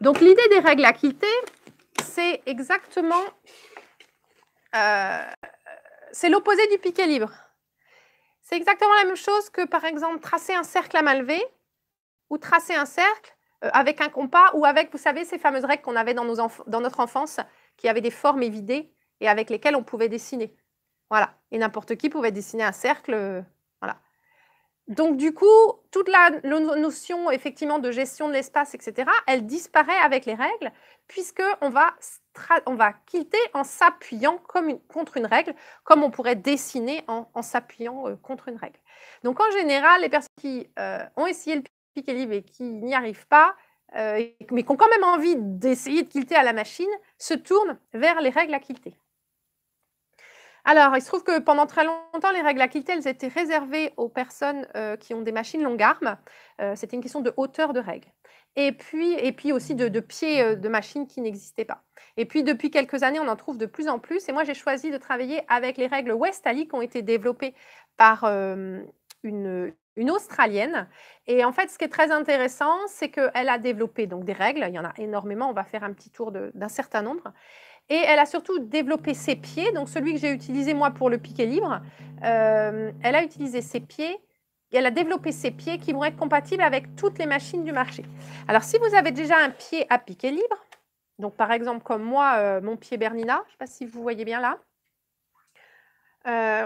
Donc, l'idée des règles à quilter, c'est exactement, c'est l'opposé du piqué libre. C'est exactement la même chose que, par exemple, tracer un cercle à main levée ou tracer un cercle avec un compas ou avec, vous savez, ces fameuses règles qu'on avait dans notre enfance, qui avaient des formes évidées et avec lesquelles on pouvait dessiner. Voilà. Et n'importe qui pouvait dessiner un cercle. Voilà. Donc, du coup, toute la notion, effectivement, de gestion de l'espace, etc., elle disparaît avec les règles, puisqu'on va quilter en s'appuyant contre une règle, comme on pourrait dessiner en s'appuyant contre une règle. Donc, en général, les personnes qui ont essayé le piqué libre et qui n'y arrivent pas, mais qui ont quand même envie d'essayer de quilter à la machine, se tournent vers les règles à quilter. Alors, il se trouve que pendant très longtemps, les règles à quilter, elles étaient réservées aux personnes qui ont des machines longue arme. C'était une question de hauteur de règle. Et puis aussi de pieds de machines qui n'existaient pas. Et puis, depuis quelques années, on en trouve de plus en plus. Et moi, j'ai choisi de travailler avec les règles Westali qui ont été développées par une Australienne. Et en fait, ce qui est très intéressant, c'est qu'elle a développé donc, des règles. Il y en a énormément. On va faire un petit tour d'un certain nombre. Et elle a surtout développé ses pieds, donc celui que j'ai utilisé moi pour le piqué libre, elle a utilisé ses pieds, et elle a développé ses pieds qui vont être compatibles avec toutes les machines du marché. Alors si vous avez déjà un pied à piqué libre, donc par exemple comme moi, mon pied Bernina, je ne sais pas si vous voyez bien là,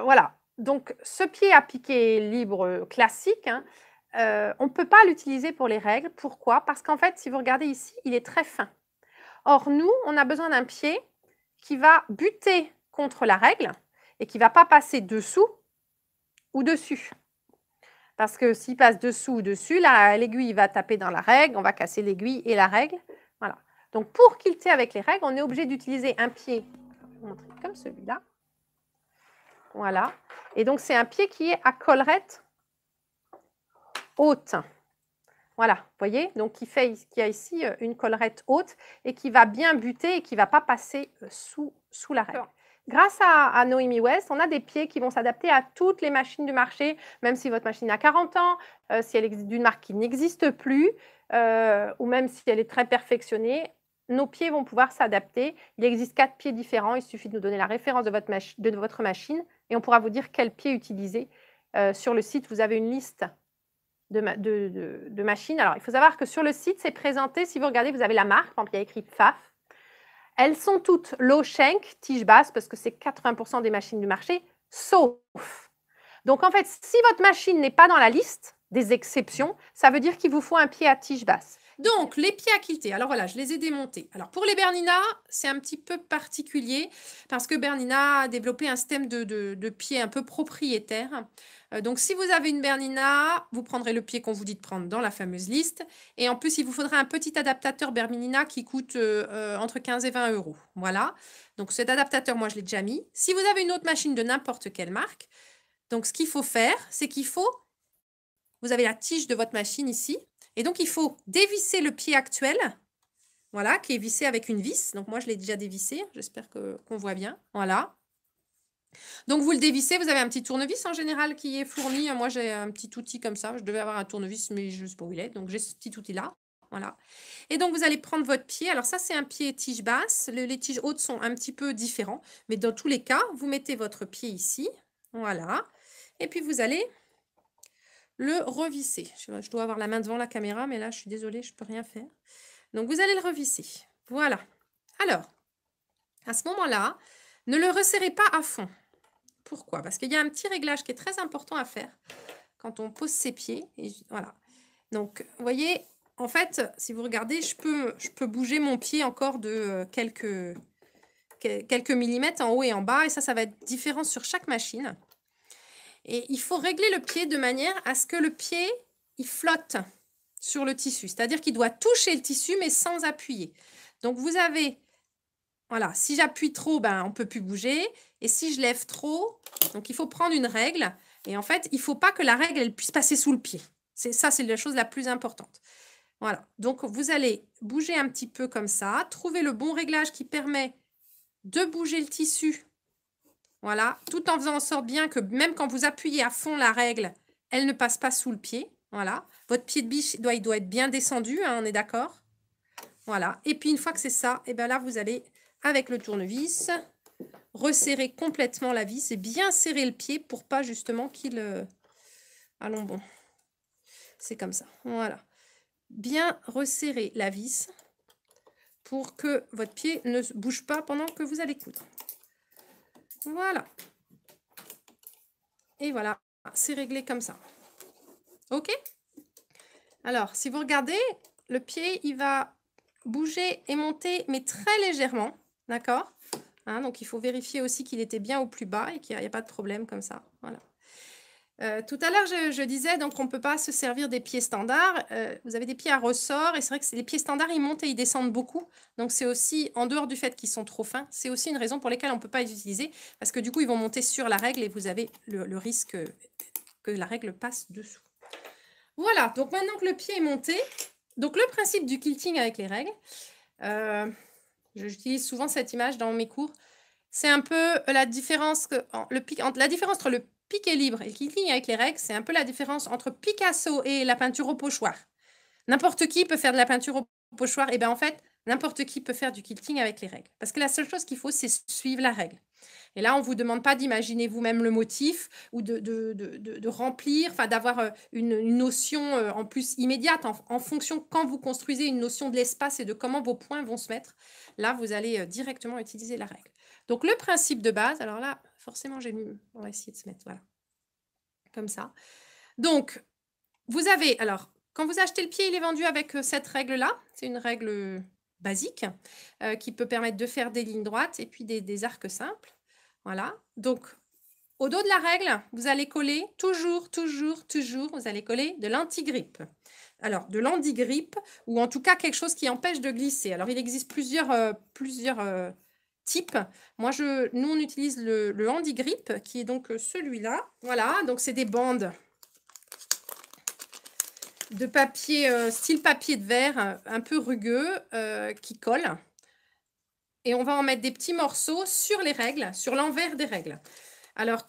voilà, donc ce pied à piqué libre classique, hein, on ne peut pas l'utiliser pour les règles. Pourquoi? Parce qu'en fait, si vous regardez ici, il est très fin. Or, nous, on a besoin d'un pied qui va buter contre la règle et qui ne va pas passer dessous ou dessus. Parce que s'il passe dessous ou dessus, l'aiguille va taper dans la règle, on va casser l'aiguille et la règle. Voilà. Donc, pour quilter avec les règles, on est obligé d'utiliser un pied, je vais vous montrer comme celui-là. Voilà. Et donc, c'est un pied qui est à collerette haute. Voilà, vous voyez, donc qui a ici une collerette haute et qui va bien buter et qui ne va pas passer sous la règle. Grâce à Noémie West, on a des pieds qui vont s'adapter à toutes les machines du marché, même si votre machine a 40 ans, si elle existe d'une marque qui n'existe plus, ou même si elle est très perfectionnée, nos pieds vont pouvoir s'adapter. Il existe 4 pieds différents, il suffit de nous donner la référence de votre machine et on pourra vous dire quel pied utiliser. Sur le site, vous avez une liste de machines. Alors, il faut savoir que sur le site, c'est présenté, si vous regardez, vous avez la marque, par exemple, il y a écrit Pfaff. Elles sont toutes low shank, tige basse, parce que c'est 80% des machines du marché, sauf. Donc, en fait, si votre machine n'est pas dans la liste des exceptions, ça veut dire qu'il vous faut un pied à tige basse. Donc, les pieds à quilter, alors voilà, je les ai démontés. Alors, pour les Bernina, c'est un petit peu particulier, parce que Bernina a développé un système de pieds un peu propriétaire. Donc, si vous avez une Bernina, vous prendrez le pied qu'on vous dit de prendre dans la fameuse liste. Et en plus, il vous faudra un petit adaptateur Bernina qui coûte entre 15 et 20 €. Voilà. Donc, cet adaptateur, moi, je l'ai déjà mis. Si vous avez une autre machine de n'importe quelle marque, donc, ce qu'il faut faire, c'est vous avez la tige de votre machine ici. Et donc, il faut dévisser le pied actuel, voilà, qui est vissé avec une vis. Donc, moi, je l'ai déjà dévissé. J'espère qu'on voit bien. Voilà. Donc, vous le dévissez, vous avez un petit tournevis en général qui est fourni. Moi, j'ai un petit outil comme ça. Je devais avoir un tournevis, mais je ne sais pas où il est. Donc, j'ai ce petit outil-là. Voilà. Et donc, vous allez prendre votre pied. Alors, ça, c'est un pied tige basse. Les tiges hautes sont un petit peu différents. Mais dans tous les cas, vous mettez votre pied ici. Voilà. Et puis, vous allez le revisser. Je dois avoir la main devant la caméra, mais là, je suis désolée, je ne peux rien faire. Donc, vous allez le revisser. Voilà. Alors, à ce moment-là, ne le resserrez pas à fond. Pourquoi? Parce qu'il y a un petit réglage qui est très important à faire quand on pose ses pieds. Et voilà. Donc, vous voyez, en fait, si vous regardez, je peux bouger mon pied encore de quelques millimètres en haut et en bas. Et ça va être différent sur chaque machine. Et il faut régler le pied de manière à ce que le pied, il flotte sur le tissu. C'est-à-dire qu'il doit toucher le tissu, mais sans appuyer. Donc, vous avez, voilà, si j'appuie trop, ben, on ne peut plus bouger. Et si je lève trop, donc il faut prendre une règle. Et en fait, il ne faut pas que la règle, elle puisse passer sous le pied. Ça, c'est la chose la plus importante. Voilà, donc vous allez bouger un petit peu comme ça, trouver le bon réglage qui permet de bouger le tissu. Voilà, tout en faisant en sorte bien que même quand vous appuyez à fond la règle, elle ne passe pas sous le pied. Voilà, votre pied de biche, il doit être bien descendu, hein, on est d'accord? Voilà, et puis une fois que c'est ça, et bien là, vous allez, avec le tournevis, resserrer complètement la vis et bien serrer le pied pour pas justement qu'il... Allons bon, c'est comme ça, voilà. Bien resserrer la vis pour que votre pied ne bouge pas pendant que vous allez coudre. Voilà. Et voilà, c'est réglé comme ça. OK? Alors, si vous regardez, le pied, il va bouger et monter, mais très légèrement. D'accord? Hein, donc, il faut vérifier aussi qu'il était bien au plus bas et qu'il n'y a pas de problème comme ça. Voilà. Tout à l'heure, je disais donc on ne peut pas se servir des pieds standards. Vous avez des pieds à ressort et c'est vrai que les pieds standards, ils montent et ils descendent beaucoup. Donc, c'est aussi, en dehors du fait qu'ils sont trop fins, c'est aussi une raison pour laquelle on ne peut pas les utiliser parce que du coup, ils vont monter sur la règle et vous avez le risque que la règle passe dessous. Voilà, donc maintenant que le pied est monté, donc le principe du quilting avec les règles, j'utilise souvent cette image dans mes cours, c'est un peu la différence, la différence entre le piqué libre et le quilting avec les règles, c'est un peu la différence entre Picasso et la peinture au pochoir. N'importe qui peut faire de la peinture au pochoir, et bien en fait, n'importe qui peut faire du quilting avec les règles. Parce que la seule chose qu'il faut, c'est suivre la règle. Et là, on ne vous demande pas d'imaginer vous-même le motif ou de remplir, enfin d'avoir une notion en plus immédiate en fonction, quand vous construisez une notion de l'espace et de comment vos points vont se mettre. Là, vous allez directement utiliser la règle. Donc, le principe de base, alors là, forcément, on va essayer de se mettre, voilà, comme ça. Donc, vous avez, alors, quand vous achetez le pied, il est vendu avec cette règle-là. C'est une règle basique qui peut permettre de faire des lignes droites et puis des arcs simples. Voilà. Donc, au dos de la règle, vous allez coller toujours, vous allez coller de l'anti-grippe. Alors, de l'anti-grippe ou en tout cas quelque chose qui empêche de glisser. Alors, il existe plusieurs types. Nous, on utilise le anti-grippe qui est donc celui-là. Voilà, donc c'est des bandes de papier, style papier de verre, un peu rugueux, qui collent. Et on va en mettre des petits morceaux sur les règles, sur l'envers des règles. Alors,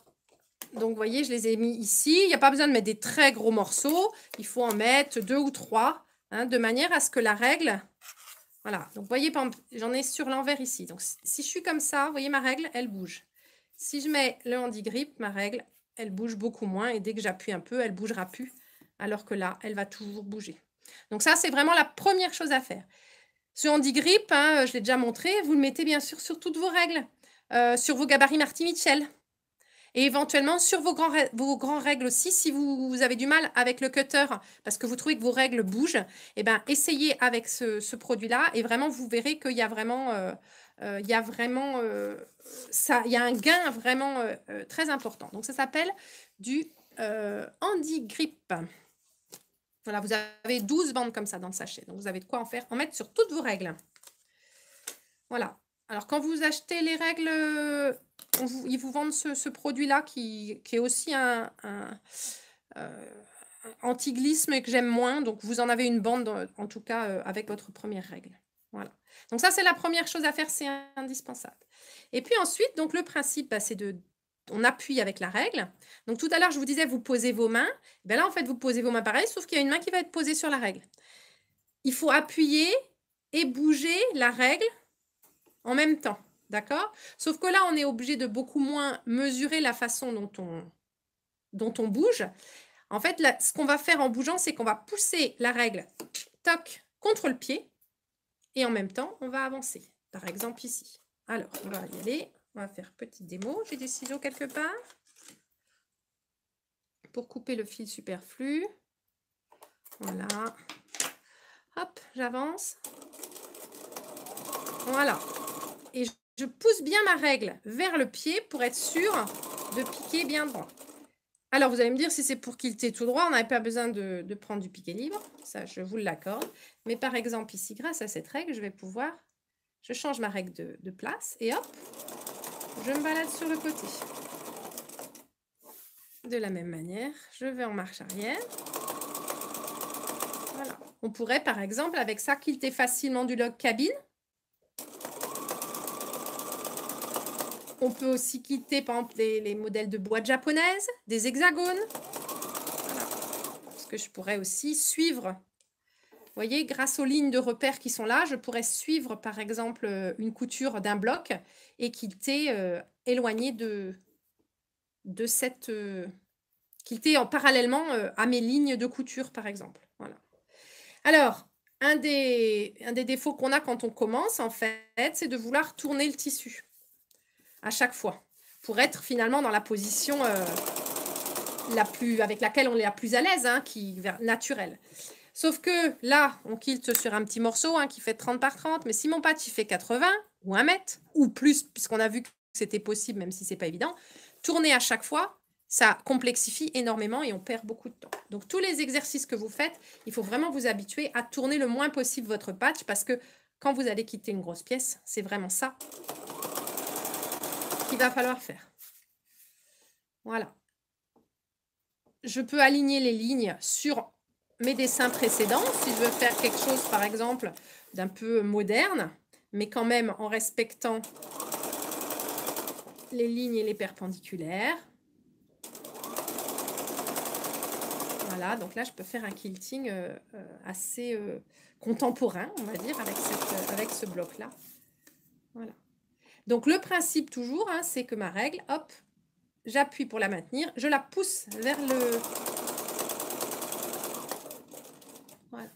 donc, vous voyez, je les ai mis ici. Il n'y a pas besoin de mettre des très gros morceaux. Il faut en mettre 2 ou 3, hein, de manière à ce que la règle... Voilà. Donc, vous voyez, j'en ai sur l'envers ici. Donc, si je suis comme ça, vous voyez, ma règle, elle bouge. Si je mets le handi-grip, ma règle, elle bouge beaucoup moins. Et dès que j'appuie un peu, elle ne bougera plus. Alors que là, elle va toujours bouger. Donc, ça, c'est vraiment la première chose à faire. Ce handi-grip, hein, je l'ai déjà montré, vous le mettez bien sûr sur toutes vos règles. Sur vos gabarits Marty-Mitchell. Et éventuellement, sur vos grands règles aussi, si vous avez du mal avec le cutter, parce que vous trouvez que vos règles bougent, eh ben, essayez avec ce produit-là et vraiment, vous verrez qu'il y a vraiment, il y a un gain vraiment très important. Donc, ça s'appelle du handi-grip. Voilà, vous avez 12 bandes comme ça dans le sachet. Donc, vous avez de quoi en mettre sur toutes vos règles. Voilà. Alors, quand vous achetez les règles... ils vous vendent ce produit-là qui est aussi un anti-glisse, mais que j'aime moins. Donc, vous en avez une bande, en tout cas, avec votre première règle. Voilà. Donc, ça, c'est la première chose à faire. C'est indispensable. Et puis ensuite, donc, le principe, c'est on appuie avec la règle. Donc, tout à l'heure, je vous disais, vous posez vos mains. Ben là, en fait, vous posez vos mains pareil, sauf qu'il y a une main qui va être posée sur la règle. Il faut appuyer et bouger la règle en même temps. D'accord? Sauf que là, on est obligé de beaucoup moins mesurer la façon dont on bouge. En fait, là, ce qu'on va faire en bougeant, c'est qu'on va pousser la règle toc, contre le pied et en même temps, on va avancer. Par exemple, ici. Alors, on va y aller. On va faire petite démo. J'ai des ciseaux quelque part pour couper le fil superflu. Voilà. Hop, j'avance. Voilà. Et je pousse bien ma règle vers le pied pour être sûr de piquer bien droit. Alors, vous allez me dire, si c'est pour quilter tout droit, on n'avait pas besoin de prendre du piqué libre. Ça, je vous l'accorde. Mais par exemple, ici, grâce à cette règle, je vais pouvoir... Je change ma règle de place et hop, je me balade sur le côté. De la même manière, je vais en marche arrière. Voilà. On pourrait, par exemple, avec ça, quilter facilement du log cabine. On peut aussi quilter, par exemple, les modèles de boîtes japonaises, des hexagones. Voilà. Parce que je pourrais aussi suivre, vous voyez, grâce aux lignes de repère qui sont là, je pourrais suivre, par exemple, une couture d'un bloc et quilter éloigné de cette... quilter parallèlement à mes lignes de couture, par exemple. Voilà. Alors, un des défauts qu'on a quand on commence, en fait, c'est de vouloir tourner le tissu à chaque fois pour être finalement dans la position avec laquelle on est la plus à l'aise, hein, naturelle. Sauf que là, on quilte sur un petit morceau hein, qui fait 30 par 30, mais si mon patch il fait 80 ou 1 mètre ou plus, puisqu'on a vu que c'était possible, même si c'est pas évident, tourner à chaque fois, ça complexifie énormément et on perd beaucoup de temps. Donc, tous les exercices que vous faites, il faut vraiment vous habituer à tourner le moins possible votre patch parce que quand vous allez quitter une grosse pièce, c'est vraiment ça qu'il va falloir faire. Voilà. Je peux aligner les lignes sur mes dessins précédents si je veux faire quelque chose, par exemple, d'un peu moderne, mais quand même en respectant les lignes et les perpendiculaires. Voilà, donc là, je peux faire un quilting assez contemporain, on va dire, avec ce bloc-là. Voilà. Donc, le principe toujours, hein, c'est que ma règle, hop, j'appuie pour la maintenir, je la pousse vers le... Voilà.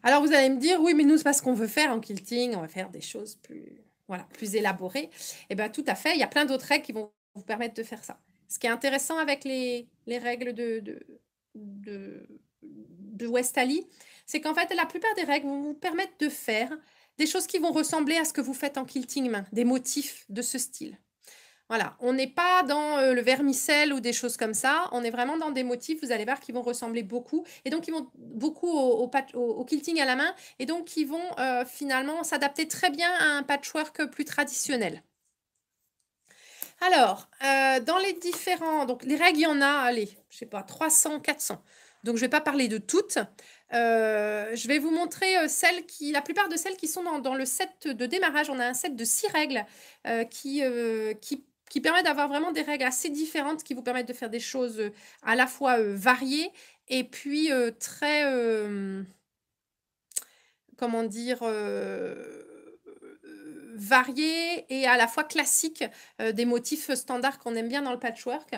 Alors, vous allez me dire, oui, mais nous, c'est pas ce qu'on veut faire en quilting, on va faire des choses plus élaborées. Eh bien, tout à fait, il y a plein d'autres règles qui vont vous permettre de faire ça. Ce qui est intéressant avec les règles de Westali, c'est qu'en fait, la plupart des règles vont vous permettre de faire des choses qui vont ressembler à ce que vous faites en quilting main, des motifs de ce style. Voilà, on n'est pas dans le vermicelle ou des choses comme ça, on est vraiment dans des motifs, vous allez voir, qui vont ressembler beaucoup, et donc qui vont beaucoup au quilting à la main, et donc qui vont finalement s'adapter très bien à un patchwork plus traditionnel. Alors, dans les différents... Donc, les règles, il y en a, allez, je sais pas, 300, 400. Donc, je ne vais pas parler de toutes. Je vais vous montrer la plupart de celles qui sont dans le set de démarrage. On a un set de 6 règles qui permet d'avoir vraiment des règles assez différentes qui vous permettent de faire des choses à la fois variées et puis très, comment dire, variées et à la fois classiques, des motifs standards qu'on aime bien dans le patchwork.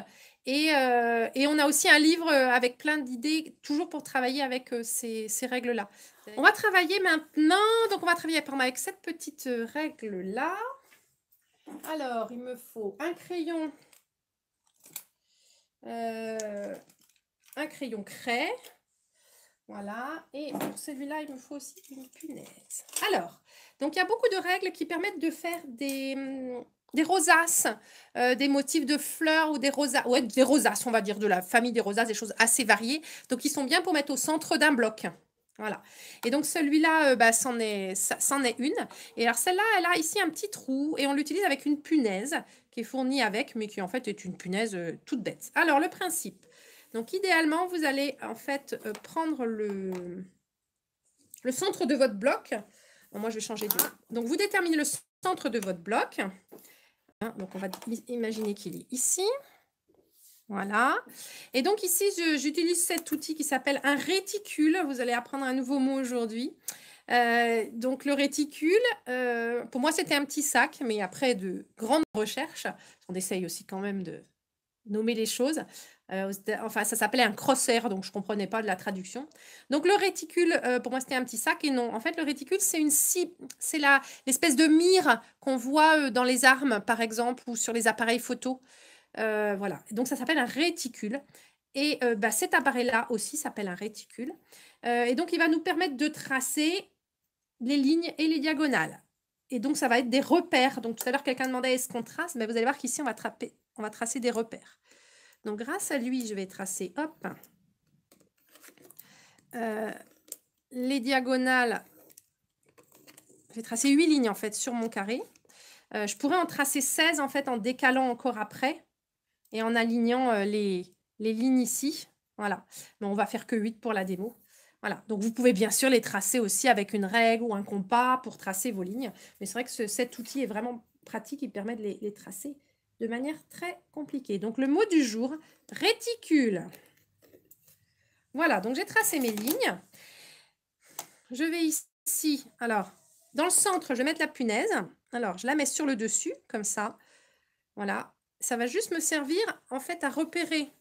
Et on a aussi un livre avec plein d'idées, toujours pour travailler avec ces règles-là. On va travailler maintenant, donc on va travailler avec cette petite règle-là. Alors, il me faut un crayon craie. Voilà. Et pour celui-là, il me faut aussi une punaise. Alors, donc il y a beaucoup de règles qui permettent de faire des rosaces, des motifs de fleurs ou des rosaces. Ouais, des rosaces, on va dire, de la famille des rosaces, des choses assez variées. Donc, ils sont bien pour mettre au centre d'un bloc. Voilà. Et donc, celui-là, c'en est une. Et alors, celle-là, elle a ici un petit trou et on l'utilise avec une punaise qui est fournie avec, mais qui en fait est une punaise toute bête. Alors, le principe. Donc, idéalement, vous allez en fait prendre le centre de votre bloc. Bon, moi, je vais changer de... Donc, vous déterminez le centre de votre bloc. Hein, donc, on va imaginer qu'il est ici. Voilà. Et donc, ici, j'utilise cet outil qui s'appelle un réticule. Vous allez apprendre un nouveau mot aujourd'hui. Donc, le réticule, pour moi, c'était un petit sac, mais après de grandes recherches, on essaye aussi quand même de nommer les choses. Enfin, ça s'appelait un crossair, donc je ne comprenais pas de la traduction. Donc, le réticule, pour moi, c'était un petit sac. Et non, en fait, le réticule, c'est l'espèce de mire qu'on voit dans les armes, par exemple, ou sur les appareils photo. Voilà. Donc, ça s'appelle un réticule. Et cet appareil-là aussi s'appelle un réticule. Et donc, il va nous permettre de tracer les lignes et les diagonales. Et donc, ça va être des repères. Donc, tout à l'heure, quelqu'un demandait est-ce qu'on trace. Mais vous allez voir qu'ici, on va tracer des repères. Donc, grâce à lui, je vais tracer, hop, les diagonales. Je vais tracer 8 lignes, en fait, sur mon carré. Je pourrais en tracer 16, en fait, en décalant encore après et en alignant les lignes ici. Voilà. Mais on va faire que 8 pour la démo. Voilà. Donc, vous pouvez bien sûr les tracer aussi avec une règle ou un compas pour tracer vos lignes. Mais c'est vrai que cet outil est vraiment pratique. Il permet de les tracer de manière très compliquée. Donc, le mot du jour, réticule. Voilà. Donc, j'ai tracé mes lignes. Je vais ici. Alors, dans le centre, je vais mettre la punaise. Alors, je la mets sur le dessus, comme ça. Voilà. Ça va juste me servir, en fait, à repérer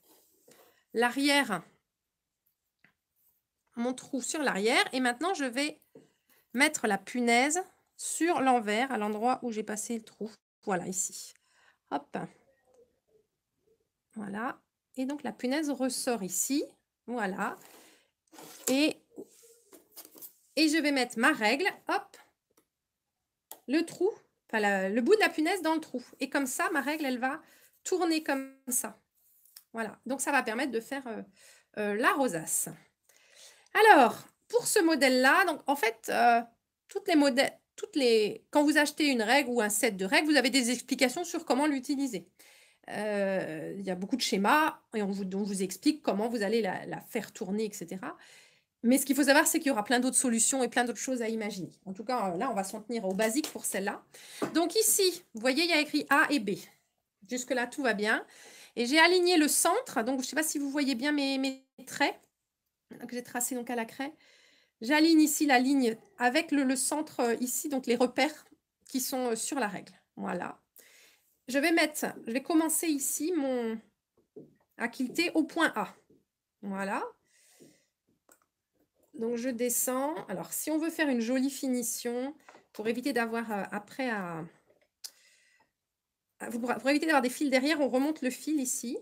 l'arrière, mon trou sur l'arrière. Et maintenant, je vais mettre la punaise sur l'envers, à l'endroit où j'ai passé le trou. Voilà, ici. Hop. Voilà. Et donc, la punaise ressort ici. Voilà. Et je vais mettre ma règle. Hop. Le trou. Enfin, le bout de la punaise dans le trou. Et comme ça, ma règle, elle va tourner comme ça. Voilà. Donc, ça va permettre de faire la rosace. Alors, pour ce modèle-là, donc en fait, quand vous achetez une règle ou un set de règles, vous avez des explications sur comment l'utiliser. Il y a beaucoup de schémas et on vous explique comment vous allez la faire tourner, etc. Mais ce qu'il faut savoir, c'est qu'il y aura plein d'autres solutions et plein d'autres choses à imaginer. En tout cas, là, on va s'en tenir au basique pour celle-là. Donc ici, vous voyez, il y a écrit A et B. Jusque-là, tout va bien. Et j'ai aligné le centre. Donc, je ne sais pas si vous voyez bien mes traits que j'ai tracés donc à la craie. J'aligne ici la ligne avec le centre ici, donc les repères qui sont sur la règle. Voilà. Je vais commencer ici à quilter au point A. Voilà. Donc, je descends. Alors, si on veut faire une jolie finition, pour éviter d'avoir après pour éviter d'avoir des fils derrière, on remonte le fil ici.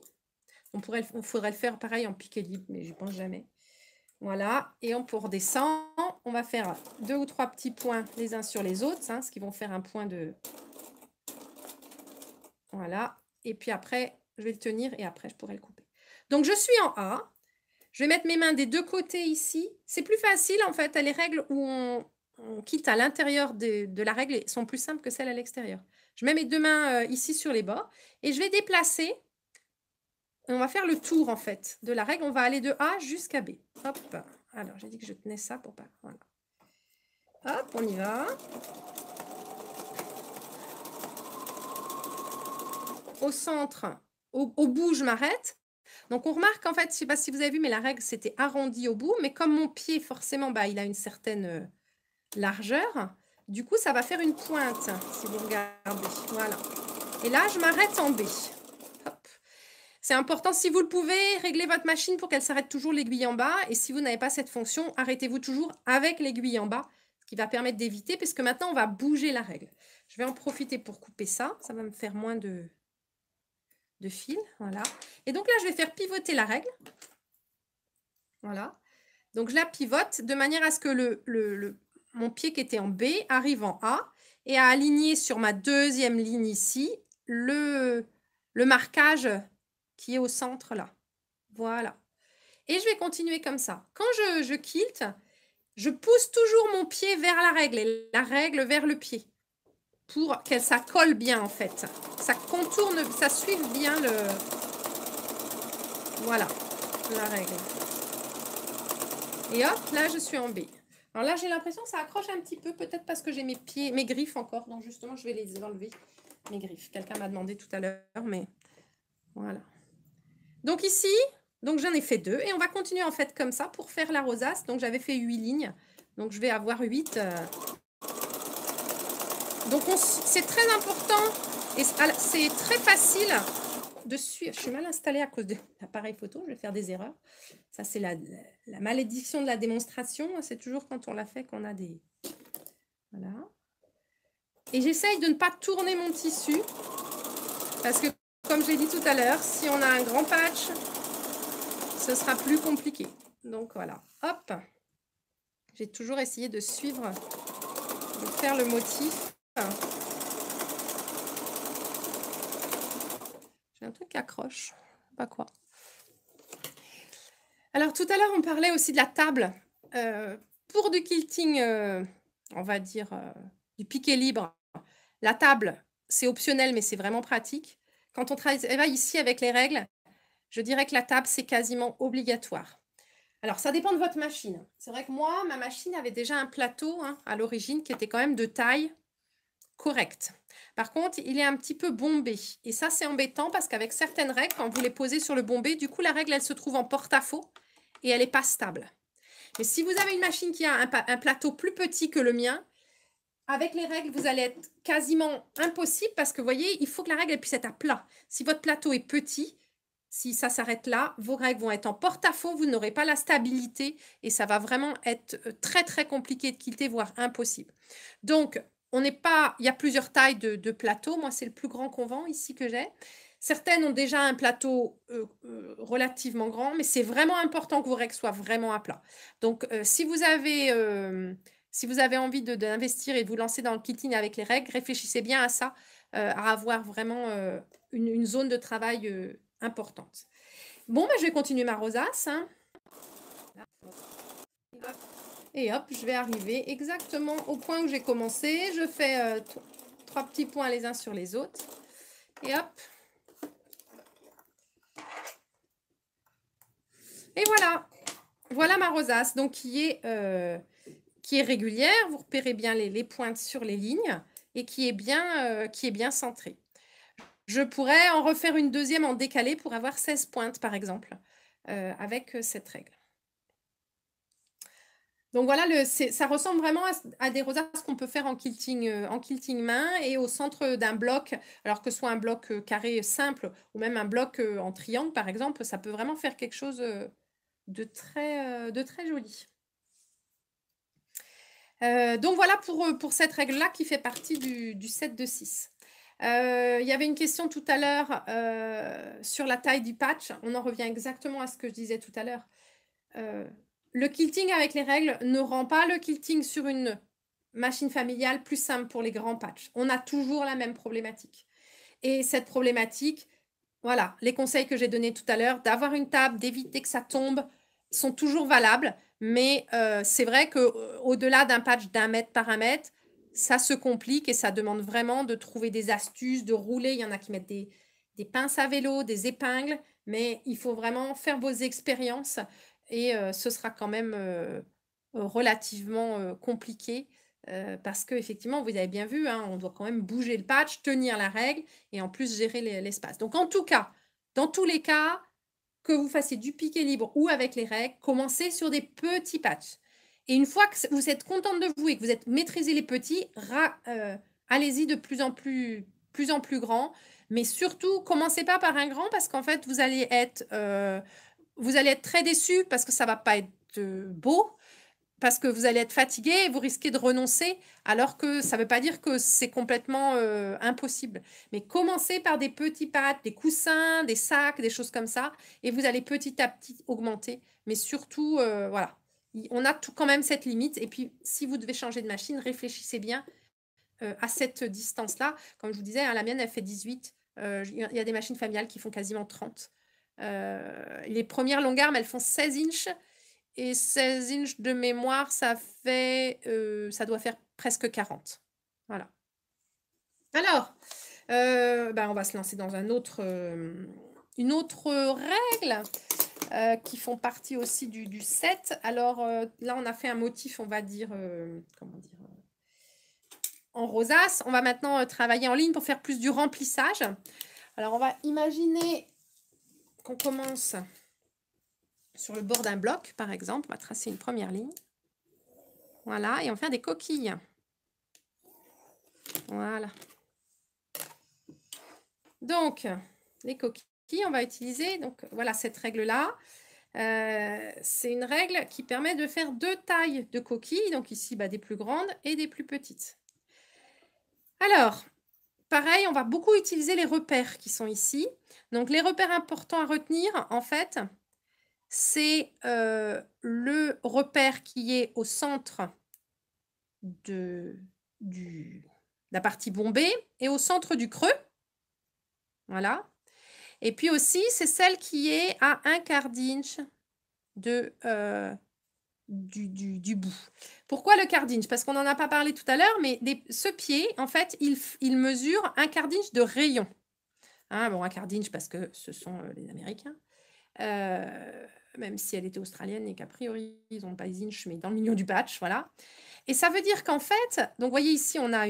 On faudrait le faire pareil en piqué libre, mais je ne pense jamais. Voilà. Et on redescend. On va faire 2 ou 3 petits points les uns sur les autres, ce qui vont faire un point de... Voilà. Et puis après, je vais le tenir et après, je pourrai le couper. Donc, je suis en A. Je vais mettre mes mains des deux côtés ici. C'est plus facile, en fait. Les règles où on quitte à l'intérieur de la règle sont plus simples que celles à l'extérieur. Je mets mes deux mains ici sur les bords et je vais déplacer. On va faire le tour, en fait, de la règle. On va aller de A jusqu'à B. Hop. Alors, j'ai dit que je tenais ça pour pas... Voilà. Hop, on y va. Au centre, au bout, je m'arrête. Donc, on remarque, en fait, je ne sais pas si vous avez vu, mais la règle, c'était arrondi au bout. Mais comme mon pied, forcément, il a une certaine largeur, du coup, ça va faire une pointe, si vous regardez. Voilà. Et là, je m'arrête en B. C'est important, si vous le pouvez, réglez votre machine pour qu'elle s'arrête toujours l'aiguille en bas. Et si vous n'avez pas cette fonction, arrêtez-vous toujours avec l'aiguille en bas, ce qui va permettre d'éviter, parce que maintenant, on va bouger la règle. Je vais en profiter pour couper ça. Ça va me faire moins de fil. Voilà. Et donc là, je vais faire pivoter la règle. Voilà. Donc, je la pivote de manière à ce que mon pied qui était en B arrive en A et à aligner sur ma deuxième ligne ici le marquage qui est au centre là. Voilà. Et je vais continuer comme ça. Quand je quilte, je pousse toujours mon pied vers la règle et la règle vers le pied pour que ça colle bien en fait. Ça contourne, ça suive bien voilà, la règle. Et hop, là je suis en B. Alors là, j'ai l'impression que ça accroche un petit peu, peut-être parce que j'ai mes griffes encore. Donc justement, je vais les enlever, mes griffes. Quelqu'un m'a demandé tout à l'heure, mais voilà. Donc ici, donc j'en ai fait 2. Et on va continuer en fait comme ça pour faire la rosace. Donc j'avais fait 8 lignes. Donc je vais avoir 8. Donc c'est très important et c'est très facile de suivre. Je suis mal installée à cause de l'appareil photo. Je vais faire des erreurs. Ça, c'est la malédiction de la démonstration. C'est toujours quand on l'a fait qu'on a des... Voilà. Et j'essaye de ne pas tourner mon tissu. Parce que, comme j'ai dit tout à l'heure, si on a un grand patch, ce sera plus compliqué. Donc, voilà. Hop. J'ai toujours essayé de suivre, de faire le motif. J'ai un truc qui accroche. pas quoi. Alors, tout à l'heure, on parlait aussi de la table. Pour du quilting, on va dire, du piqué libre, la table, c'est optionnel, mais c'est vraiment pratique. Quand on travaille ici avec les règles, je dirais que la table, c'est quasiment obligatoire. Alors, ça dépend de votre machine. C'est vrai que moi, ma machine avait déjà un plateau à l'origine qui était quand même de taille correcte. Par contre, il est un petit peu bombé. Et ça, c'est embêtant parce qu'avec certaines règles, quand vous les posez sur le bombé, du coup, la règle, elle se trouve en porte-à-faux et elle n'est pas stable. Mais si vous avez une machine qui a un plateau plus petit que le mien, avec les règles, vous allez être quasiment impossible parce que, vous voyez, il faut que la règle elle puisse être à plat. Si votre plateau est petit, si ça s'arrête là, vos règles vont être en porte-à-faux, vous n'aurez pas la stabilité et ça va vraiment être très, très compliqué de quilter, voire impossible. Donc, on n'est pas, il y a plusieurs tailles de plateaux. Moi, c'est le plus grand qu'on vend ici que j'ai. Certaines ont déjà un plateau relativement grand, mais c'est vraiment important que vos règles soient vraiment à plat. Donc, si vous avez envie d'investir et de vous lancer dans le quilting avec les règles, réfléchissez bien à ça, à avoir vraiment une zone de travail importante. Bon, je vais continuer ma rosace. Et hop, je vais arriver exactement au point où j'ai commencé. Je fais 3 petits points les uns sur les autres. Et hop. Et voilà. Voilà ma rosace, donc qui est régulière. Vous repérez bien les pointes sur les lignes et qui est bien centrée. Je pourrais en refaire une deuxième en décalé pour avoir 16 pointes, par exemple, avec cette règle. Donc voilà, ça ressemble vraiment à des rosaces qu'on peut faire en quilting main et au centre d'un bloc, alors que ce soit un bloc carré simple ou même un bloc en triangle, par exemple, ça peut vraiment faire quelque chose de très joli. Donc voilà pour cette règle-là qui fait partie du set de 6. Il y avait une question tout à l'heure sur la taille du patch. On en revient exactement à ce que je disais tout à l'heure. Le quilting avec les règles ne rend pas le quilting sur une machine familiale plus simple pour les grands patchs. On a toujours la même problématique. Et cette problématique, voilà, les conseils que j'ai donnés tout à l'heure, d'avoir une table, d'éviter que ça tombe, sont toujours valables. Mais c'est vrai qu'au-delà d'un patch d'1 mètre par 1 mètre, ça se complique et ça demande vraiment de trouver des astuces, de rouler. Il y en a qui mettent des pinces à vélo, des épingles, mais il faut vraiment faire vos expériences et ce sera quand même relativement compliqué parce qu'effectivement, vous avez bien vu, on doit quand même bouger le patch, tenir la règle et en plus gérer l'espace. Donc en tout cas, dans tous les cas, que vous fassiez du piqué libre ou avec les règles, commencez sur des petits patchs. Et une fois que vous êtes contente de vous et que vous êtes maîtrisé les petits, allez-y de plus en plus grand. Mais surtout, commencez pas par un grand parce qu'en fait, vous allez être très déçu parce que ça va pas être beau, parce que vous allez être fatigué et vous risquez de renoncer, alors que ça ne veut pas dire que c'est complètement impossible. Mais commencez par des petits pattes, des coussins, des sacs, des choses comme ça, et vous allez petit à petit augmenter. Mais surtout, voilà, on a quand même cette limite. Et puis, si vous devez changer de machine, réfléchissez bien à cette distance-là. Comme je vous disais, la mienne, elle fait 18. Il y a des machines familiales qui font quasiment 30. Les premières longues armes, elles font 16 inches. Et 16 inches de mémoire, ça doit faire presque 40. Voilà. Alors, on va se lancer dans une autre règle qui font partie aussi du set. Alors, là, on a fait un motif, on va dire, en rosace. On va maintenant travailler en ligne pour faire plus du remplissage. Alors, on va imaginer qu'on commence sur le bord d'un bloc, par exemple. On va tracer une première ligne. Voilà, et on va faire des coquilles. Voilà. Donc, les coquilles, on va utiliser voilà cette règle-là. C'est une règle qui permet de faire 2 tailles de coquilles. Donc ici, des plus grandes et des plus petites. Alors, pareil, on va beaucoup utiliser les repères qui sont ici. Donc, les repères importants à retenir, en fait, c'est le repère qui est au centre de la partie bombée et au centre du creux. Voilà. Et puis aussi, c'est celle qui est à 1/4 d'inch de, du bout. Pourquoi le quart d'inch? Parce qu'on n'en a pas parlé tout à l'heure, mais ce pied, en fait, il mesure 1/4 d'inch de rayon. Hein, bon, 1/4 d'inch parce que ce sont les Américains. Même si elle était australienne et qu'a priori, ils n'ont pas les inches, mais dans le milieu du patch, voilà. Et ça veut dire qu'en fait, donc vous voyez ici, on a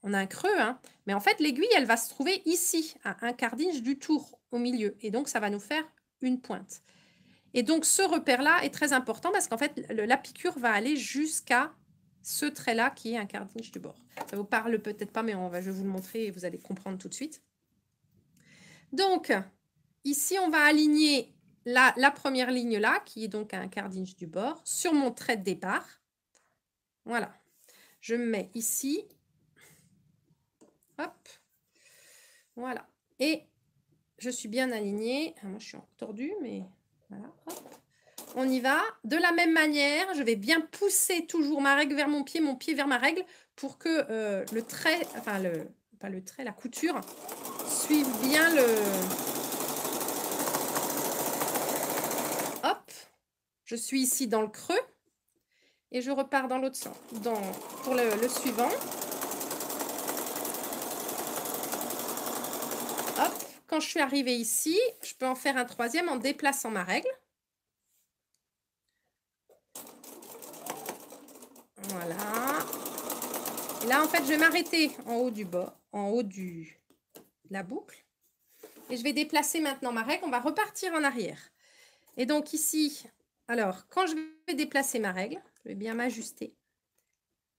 un creux, hein, mais en fait, l'aiguille, elle va se trouver ici, à 1/4 d'inch du tour au milieu. Et donc, ça va nous faire une pointe. Et donc, ce repère-là est très important parce qu'en fait, la piqûre va aller jusqu'à ce trait-là qui est 1/4 d'inch du bord. Ça vous parle peut-être pas, mais je vais vous le montrer et vous allez comprendre tout de suite. Donc, ici, on va aligner la première ligne là, qui est donc à 1/4 d'inch du bord, sur mon trait de départ. Voilà. Je me mets ici. Hop. Voilà. Et je suis bien alignée. Ah, moi, je suis tordue, mais voilà. Hop. On y va. De la même manière, je vais bien pousser toujours ma règle vers mon pied vers ma règle, pour que le trait, enfin, pas le trait, la couture, suive bien le... Hop. Je suis ici dans le creux. Et je repars dans l'autre sens, pour le suivant. Hop, quand je suis arrivée ici, je peux en faire un troisième en déplaçant ma règle. Voilà. Et là, en fait, je vais m'arrêter en haut du bas, en haut de la boucle. Et je vais déplacer maintenant ma règle. On va repartir en arrière. Et donc ici, alors, quand je vais déplacer ma règle, je vais bien m'ajuster.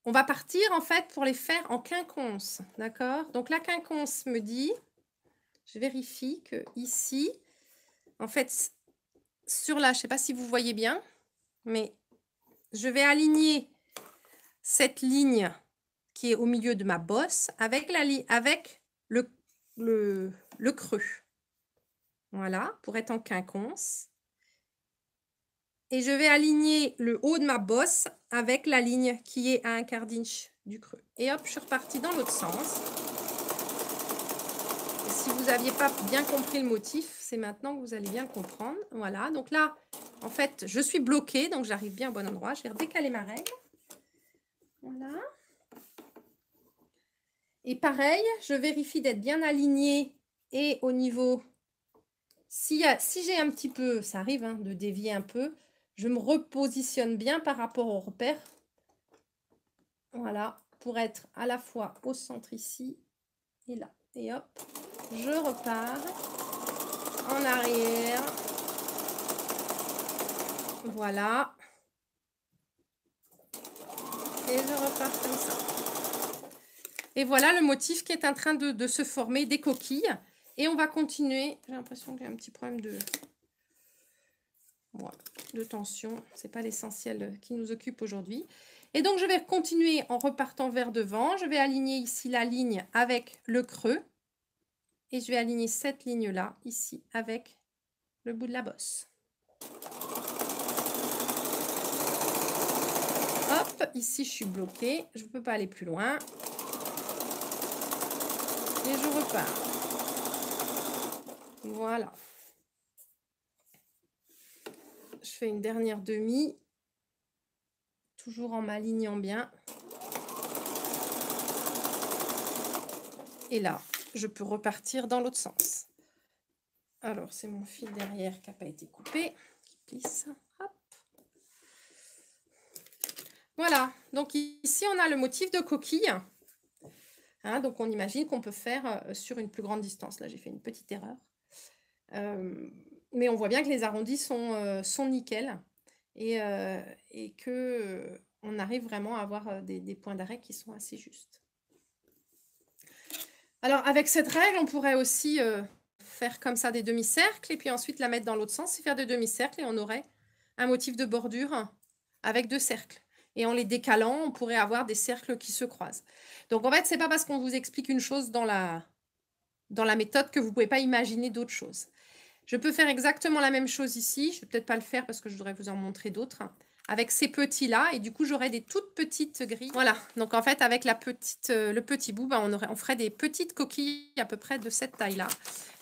On va partir, en fait, pour les faire en quinconce. D'accord? Donc, la quinconce me dit... Je vérifie que ici, en fait, sur là, je ne sais pas si vous voyez bien, mais je vais aligner cette ligne qui est au milieu de ma bosse avec le creux. Voilà, pour être en quinconce. Et je vais aligner le haut de ma bosse avec la ligne qui est à 1/4 d'inch du creux. Et hop, je suis repartie dans l'autre sens. Si vous n'aviez pas bien compris le motif, c'est maintenant que vous allez bien comprendre. Voilà, donc là, en fait, je suis bloquée, donc j'arrive bien au bon endroit. Je vais redécaler ma règle. Voilà. Et pareil, je vérifie d'être bien alignée et au niveau... Si j'ai un petit peu, ça arrive hein, de dévier un peu, je me repositionne bien par rapport au repère. Voilà, pour être à la fois au centre ici et là. Et hop, je repars en arrière. Voilà. Et je repars comme ça. Et voilà le motif qui est en train de se former, des coquilles. Et on va continuer. J'ai l'impression qu'il y a un petit problème de tension. Ce n'est pas l'essentiel qui nous occupe aujourd'hui. Et donc, je vais continuer en repartant vers devant. Je vais aligner ici la ligne avec le creux. Et je vais aligner cette ligne-là, ici, avec le bout de la bosse. Hop, ici, je suis bloquée. Je ne peux pas aller plus loin. Et je repars. Voilà. Je fais une dernière demi. Toujours en m'alignant bien. Et là, je peux repartir dans l'autre sens. Alors, c'est mon fil derrière qui n'a pas été coupé. Qui glisse. Hop. Voilà. Donc, ici, on a le motif de coquille. Hein, donc, on imagine qu'on peut faire sur une plus grande distance. Là, j'ai fait une petite erreur. Mais on voit bien que les arrondis sont nickel. Et qu'on arrive vraiment à avoir des points d'arrêt qui sont assez justes. Alors, avec cette règle, on pourrait aussi faire comme ça des demi-cercles et puis ensuite la mettre dans l'autre sens et faire des demi-cercles et on aurait un motif de bordure avec 2 cercles. Et en les décalant, on pourrait avoir des cercles qui se croisent. Donc, en fait, ce n'est pas parce qu'on vous explique une chose dans la méthode que vous ne pouvez pas imaginer d'autres choses. Je peux faire exactement la même chose ici. Je ne vais peut-être pas le faire parce que je voudrais vous en montrer d'autres. avec ces petits-là. Et du coup, j'aurai des toutes petites grilles. Voilà, donc en fait, avec le petit bout, ben, on ferait des petites coquilles à peu près de cette taille-là.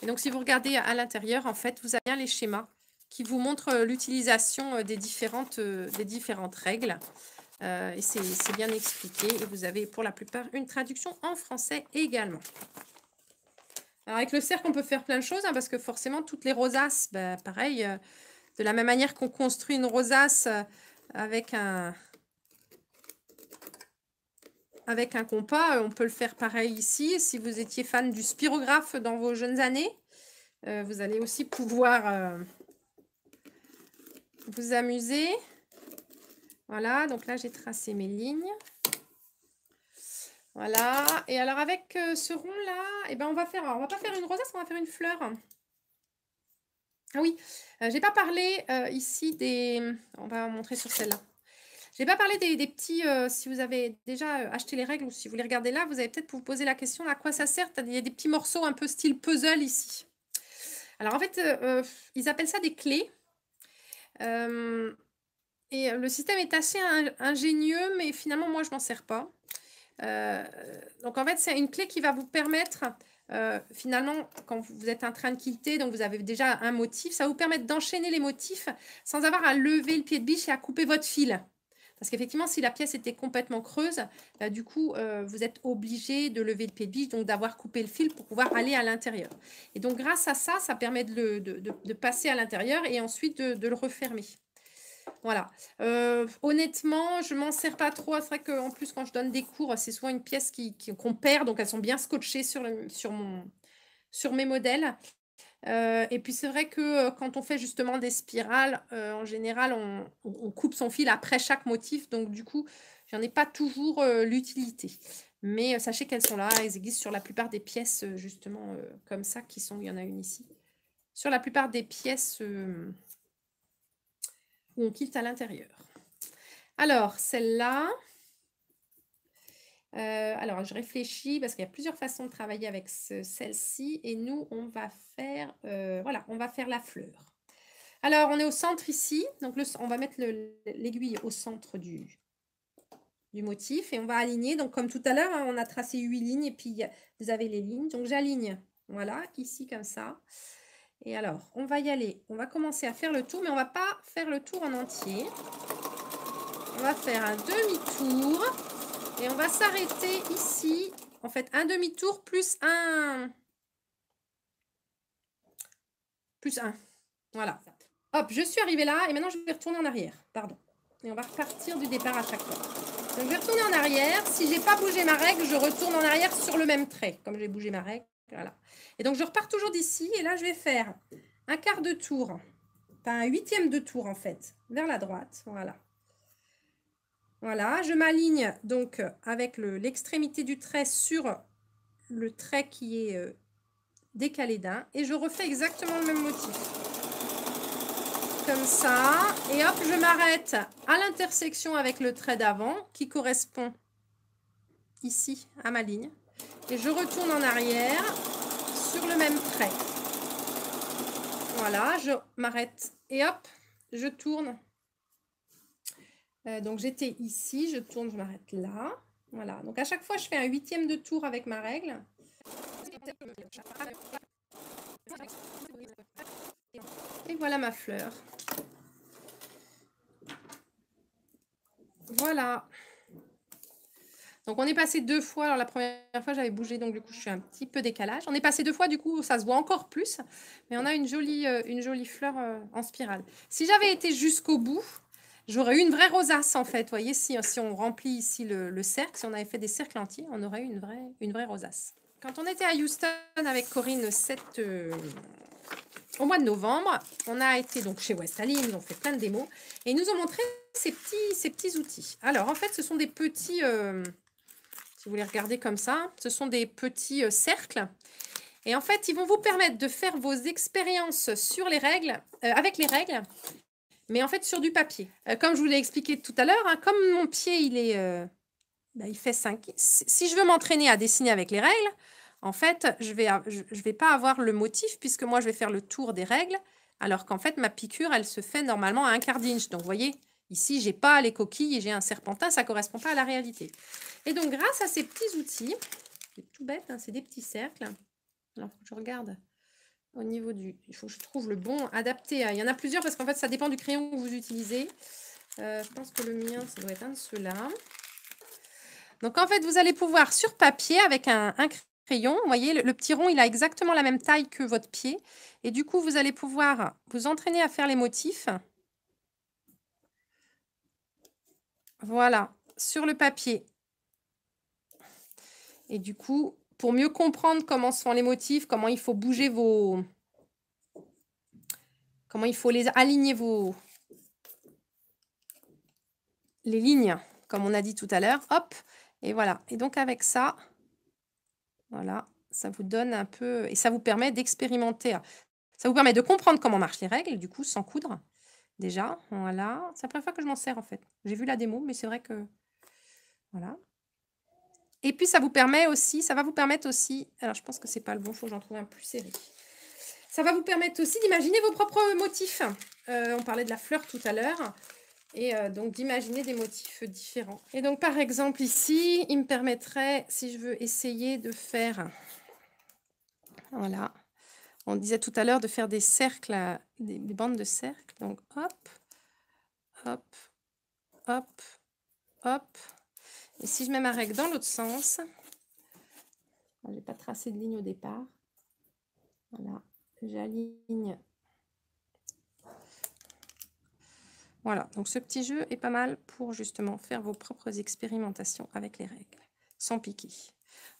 Et donc, si vous regardez à l'intérieur, en fait, vous avez bien les schémas qui vous montrent l'utilisation des différentes règles. Et c'est bien expliqué. Et vous avez pour la plupart une traduction en français également. Alors, avec le cercle, on peut faire plein de choses, hein, parce que forcément, toutes les rosaces, ben, pareil, de la même manière qu'on construit une rosace avec un compas, on peut le faire pareil ici. Si vous étiez fan du spirographe dans vos jeunes années, vous allez aussi pouvoir vous amuser. Voilà, donc là, j'ai tracé mes lignes. Voilà, et alors avec ce rond-là, eh ben on va pas faire une rosace, on va faire une fleur. Ah oui, j'ai pas parlé ici des... On va montrer sur celle-là. J'ai pas parlé des petits... si vous avez déjà acheté les règles ou si vous les regardez là, vous allez peut-être vous poser la question à quoi ça sert. Il y a des petits morceaux un peu style puzzle ici. Alors en fait, ils appellent ça des clés. Et le système est assez ingénieux, mais finalement, moi, je m'en sers pas. Donc en fait, c'est une clé qui va vous permettre, finalement, quand vous êtes en train de quilter, donc vous avez déjà un motif, ça va vous permettre d'enchaîner les motifs sans avoir à lever le pied de biche et à couper votre fil. Parce qu'effectivement, si la pièce était complètement creuse, bah, du coup, vous êtes obligé de lever le pied de biche, donc d'avoir coupé le fil pour pouvoir aller à l'intérieur. Et donc, grâce à ça, ça permet de passer à l'intérieur et ensuite de le refermer. Voilà. Honnêtement, je m'en sers pas trop. C'est vrai qu'en plus, quand je donne des cours, c'est souvent une pièce qu'on perd, donc elles sont bien scotchées sur mes modèles. Et puis, c'est vrai que quand on fait justement des spirales, en général, on coupe son fil après chaque motif. Donc, du coup, j'en ai pas toujours l'utilité. Mais sachez qu'elles sont là. Elles existent sur la plupart des pièces, justement, comme ça, il y en a une ici. Sur la plupart des pièces où on quitte à l'intérieur. Alors, celle-là... alors, je réfléchis parce qu'il y a plusieurs façons de travailler avec celle-ci. Et nous, on va faire, voilà, on va faire la fleur. Alors, on est au centre ici. Donc, on va mettre l'aiguille au centre du motif. Et on va aligner. Donc, comme tout à l'heure, hein, on a tracé 8 lignes. Et puis, vous avez les lignes. Donc, j'aligne, voilà, ici, comme ça. Et alors, on va y aller. On va commencer à faire le tour. Mais on ne va pas faire le tour en entier. On va faire un demi-tour. Et on va s'arrêter ici. En fait, un demi-tour plus un. Plus un. Voilà. Hop, je suis arrivée là. Et maintenant, je vais retourner en arrière. Pardon. Et on va repartir du départ à chaque fois. Donc, je vais retourner en arrière. Si je n'ai pas bougé ma règle, je retourne en arrière sur le même trait. Comme j'ai bougé ma règle. Voilà. Et donc, je repars toujours d'ici. Et là, je vais faire un quart de tour. Enfin, un huitième de tour, en fait. Vers la droite. Voilà. Voilà, je m'aligne donc avec l'extrémité du trait sur le trait qui est décalé d'un et je refais exactement le même motif. Comme ça, et hop, je m'arrête à l'intersection avec le trait d'avant qui correspond ici à ma ligne et je retourne en arrière sur le même trait. Voilà, je m'arrête et hop, je tourne. Donc, j'étais ici, je tourne, je m'arrête là. Voilà, donc à chaque fois, je fais un huitième de tour avec ma règle. Et voilà ma fleur. Voilà. Donc, on est passé 2 fois. Alors, la première fois, j'avais bougé, donc du coup, je suis un petit peu décalage. On est passé 2 fois, du coup, ça se voit encore plus. Mais on a une jolie fleur en spirale. Si j'avais été jusqu'au bout, j'aurais eu une vraie rosace, en fait. Vous voyez, si on remplit ici le cercle, si on avait fait des cercles entiers, on aurait eu une vraie rosace. Quand on était à Houston avec Corinne au mois de novembre, on a été donc chez Westaline, ils ont fait plein de démos. Et ils nous ont montré ces petits outils. Alors, en fait, ce sont des petits... si vous les regardez comme ça, ce sont des petits cercles. Et en fait, ils vont vous permettre de faire vos expériences sur les règles, avec les règles, mais en fait sur du papier. Comme je vous l'ai expliqué tout à l'heure, hein, comme mon pied, il fait 5. Si je veux m'entraîner à dessiner avec les règles, en fait, je vais pas avoir le motif puisque moi, je vais faire le tour des règles, alors qu'en fait, ma piqûre, elle se fait normalement à un quart d'inch. Donc, vous voyez, Ici, j'ai pas les coquilles et j'ai un serpentin, ça correspond pas à la réalité. Et donc, grâce à ces petits outils, c'est tout bête, hein, c'est des petits cercles. Alors, faut que je regarde au niveau du... Il faut que je trouve le bon adapté. Il y en a plusieurs parce qu'en fait, ça dépend du crayon que vous utilisez. Je pense que le mien, ça doit être un de ceux-là. Donc, en fait, vous allez pouvoir, sur papier, avec un crayon, vous voyez, le petit rond, il a exactement la même taille que votre pied. Et du coup, vous allez pouvoir vous entraîner à faire les motifs. Voilà, sur le papier. Et du coup, pour mieux comprendre comment sont les motifs, comment il faut bouger vos... Comment il faut les aligner les lignes, comme on a dit tout à l'heure. Hop, et voilà. Et donc, avec ça, voilà, ça vous donne un peu... Et ça vous permet d'expérimenter. Ça vous permet de comprendre comment marchent les règles, du coup, sans coudre. Déjà, voilà. C'est la première fois que je m'en sers, en fait. J'ai vu la démo, mais c'est vrai que... Voilà. Et puis, ça vous permet aussi... Ça va vous permettre aussi... Alors, je pense que c'est pas le bon, il faut que j'en trouve un plus serré. Ça va vous permettre aussi d'imaginer vos propres motifs. On parlait de la fleur tout à l'heure. Et donc, d'imaginer des motifs différents. Et donc, par exemple, ici, il me permettrait, si je veux essayer de faire... Voilà. On disait tout à l'heure de faire des cercles, des bandes de cercles. Donc, hop, hop, hop, hop. Et si je mets ma règle dans l'autre sens, je n'ai pas tracé de ligne au départ. Voilà, j'aligne. Voilà, donc ce petit jeu est pas mal pour justement faire vos propres expérimentations avec les règles, sans piquer.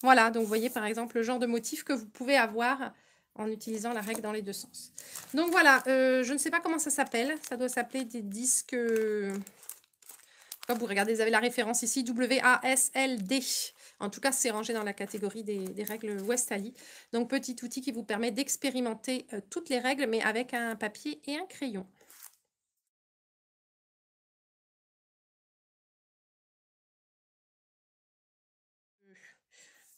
Voilà, donc vous voyez par exemple le genre de motif que vous pouvez avoir en utilisant la règle dans les deux sens. Donc voilà, je ne sais pas comment ça s'appelle. Ça doit s'appeler des disques... Comme vous regardez, vous avez la référence ici, WASLD. En tout cas, c'est rangé dans la catégorie des règles Westali. Donc, petit outil qui vous permet d'expérimenter toutes les règles, mais avec un papier et un crayon.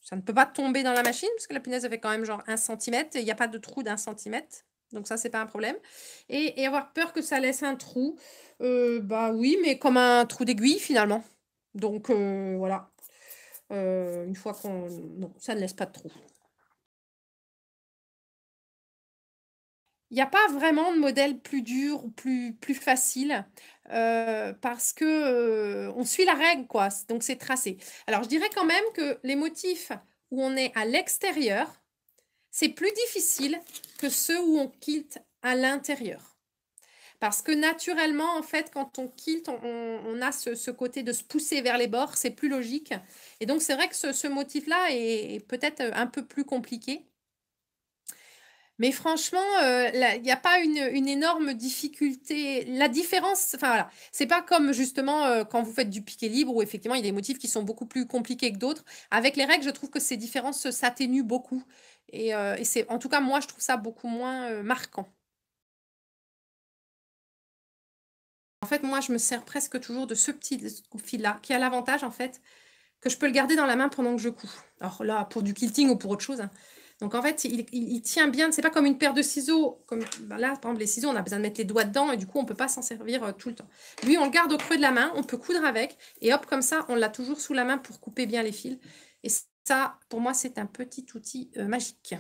Ça ne peut pas tomber dans la machine, parce que la punaise avait quand même genre 1 cm. Il n'y a pas de trou d'1 cm. Donc ça, c'est pas un problème. Et avoir peur que ça laisse un trou, bah oui, mais comme un trou d'aiguille finalement. Donc voilà. Une fois qu'on... Non, ça ne laisse pas de trou. Il n'y a pas vraiment de modèle plus dur ou plus facile parce que on suit la règle, quoi. Donc, c'est tracé. Alors, je dirais quand même que les motifs où on est à l'extérieur, c'est plus difficile que ceux où on quilte à l'intérieur. Parce que naturellement, en fait, quand on quilte, on a ce côté de se pousser vers les bords, c'est plus logique. Et donc, c'est vrai que ce motif-là est peut-être un peu plus compliqué. Mais franchement, il n'y a pas une énorme difficulté. La différence, enfin voilà, c'est pas comme justement quand vous faites du piqué libre où effectivement il y a des motifs qui sont beaucoup plus compliqués que d'autres. Avec les règles, je trouve que ces différences s'atténuent beaucoup. Et c'est, en tout cas, moi, je trouve ça beaucoup moins marquant. En fait, moi, je me sers presque toujours de ce petit fil-là, qui a l'avantage, en fait, que je peux le garder dans la main pendant que je couds. Alors là, pour du quilting ou pour autre chose, hein. Donc, en fait, il tient bien. C'est pas comme une paire de ciseaux. Comme ben là, par exemple, les ciseaux, on a besoin de mettre les doigts dedans et du coup, on peut pas s'en servir tout le temps. Lui, on le garde au creux de la main. On peut coudre avec. Et hop, comme ça, on l'a toujours sous la main pour couper bien les fils. Et ça, pour moi, c'est un petit outil magique.